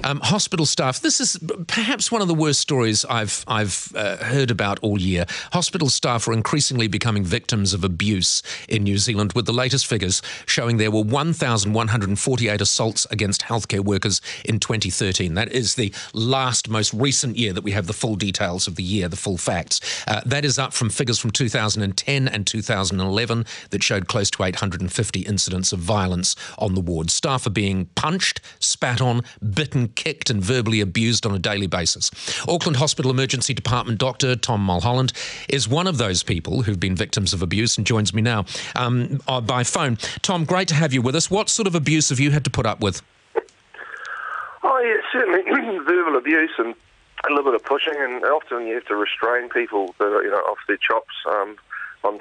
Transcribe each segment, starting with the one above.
Hospital staff. This is perhaps one of the worst stories I've heard about all year. Hospital staff are increasingly becoming victims of abuse in New Zealand, with the latest figures showing there were 1,148 assaults against healthcare workers in 2013. That is the last, most recent year that we have the full details of the year, the full facts. That is up from figures from 2010 and 2011 that showed close to 850 incidents of violence on the ward. Staff are being punched, spat on, bitten, kicked and verbally abused on a daily basis. Auckland Hospital Emergency Department Doctor Tom Mulholland is one of those people who've been victims of abuse and joins me now by phone. Tom, great to have you with us. What sort of abuse have you had to put up with? Oh, yeah, certainly verbal abuse and a little bit of pushing, and often you have to restrain people that are, off their chops on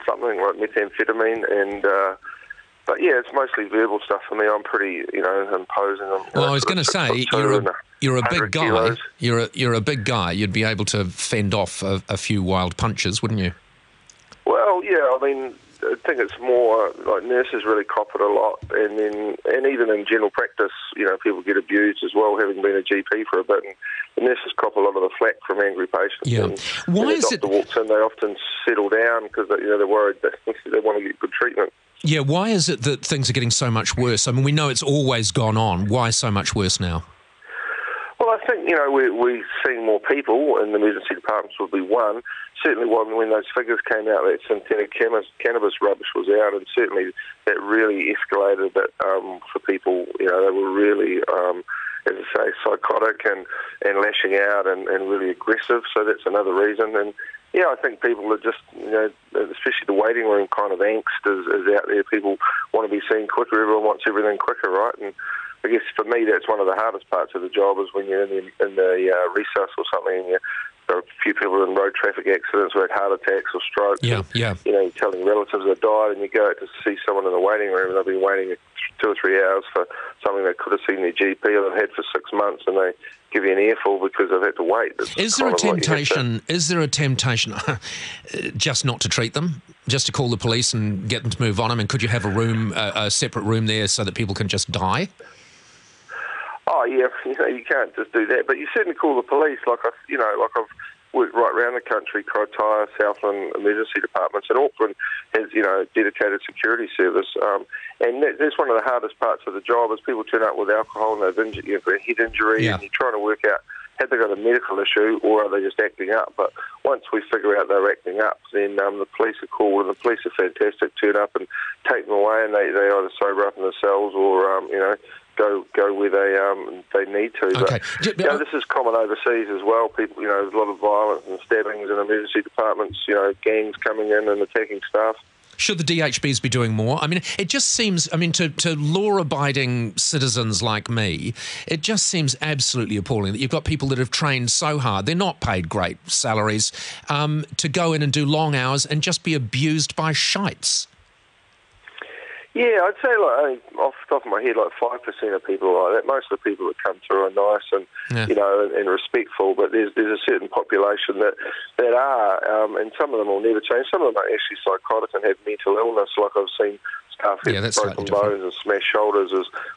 something like methamphetamine, and but yeah, it's mostly verbal stuff for me. I'm pretty, imposing. Well, I was going to say, you're a big guy. Kilos. You're a big guy. You'd be able to fend off a few wild punches, wouldn't you? Well, yeah, I think it's more like nurses really cop it a lot, and even in general practice, people get abused as well, having been a GP for a bit, and the nurses cop a lot of the flack from angry patients. Yeah. And Why when is the doctor walks in, they often settle down because they're worried that they want to get good treatment. Yeah, why is it that things are getting so much worse? I mean, we know it's always gone on. Why so much worse now? Well, I think, we're seeing more people in the emergency departments would be one. Certainly when those figures came out that synthetic cannabis rubbish was out, and certainly that really escalated a bit for people. They were really, as I say, psychotic and lashing out and really aggressive, so that's another reason. And yeah, I think people are just, especially the waiting room kind of angst is out there. People want to be seen quicker. Everyone wants everything quicker, right? And I guess for me, that's one of the hardest parts of the job is when you're in the resus or something, and there are a few people in road traffic accidents who had heart attacks or strokes. Yeah. You're telling relatives that died, and you go out to see someone in the waiting room, and they've been waiting 2 or 3 hours for something they could have seen their GP or they've had for 6 months, and they give you an earful because they've had to wait. Is there a temptation just not to treat them, just to call the police and get them to move on? I mean, could you have a separate room there so that people can just die? Oh yeah, you can't just do that, but you certainly call the police. I've worked right around the country, Kaitaia, Southland emergency departments, and Auckland has dedicated security service, and that's one of the hardest parts of the job is people turn up with alcohol and they've injured, a head injury, and you're trying to work out have they got a medical issue or are they just acting up. But once we figure out they're acting up, then the police are called, and the police are fantastic. Turn up and take them away, and they either sober up in themselves or go where they need to. Okay. But this is common overseas as well. People, there's a lot of violence and stabbings in emergency departments. Gangs coming in and attacking staff. Should the DHBs be doing more? I mean, it just seems, to law-abiding citizens like me, it just seems absolutely appalling that you've got people that have trained so hard, they're not paid great salaries, to go in and do long hours and just be abused by shites. Yeah, I'd say, off the top of my head, 5% of people are like that. Most of the people that come through are nice and, and respectful, but there's a certain population that are, and some of them will never change. Some of them are actually psychotic and have mental illness, like I've seen staff have broken bones and smashed shoulders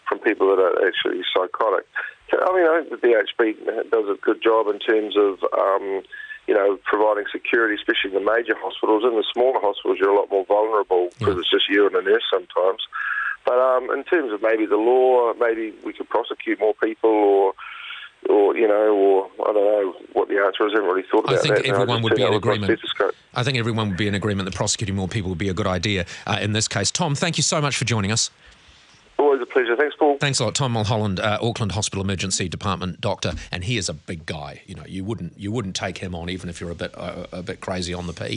from people that are actually psychotic. So, I think the DHB does a good job in terms of, providing security, especially in the major hospitals. In the smaller hospitals, you're a lot more vulnerable because it's just you and a nurse sometimes. But in terms of maybe the law, maybe we could prosecute more people or I don't know what the answer is. I haven't really thought about that. I think everyone would be in agreement. I think everyone would be in agreement that prosecuting more people would be a good idea in this case. Tom, thank you so much for joining us. Always a pleasure. Thanks, Paul. Thanks a lot. Tom Mulholland, Auckland Hospital Emergency Department doctor, and he is a big guy. You wouldn't take him on even if you're a bit crazy on the P.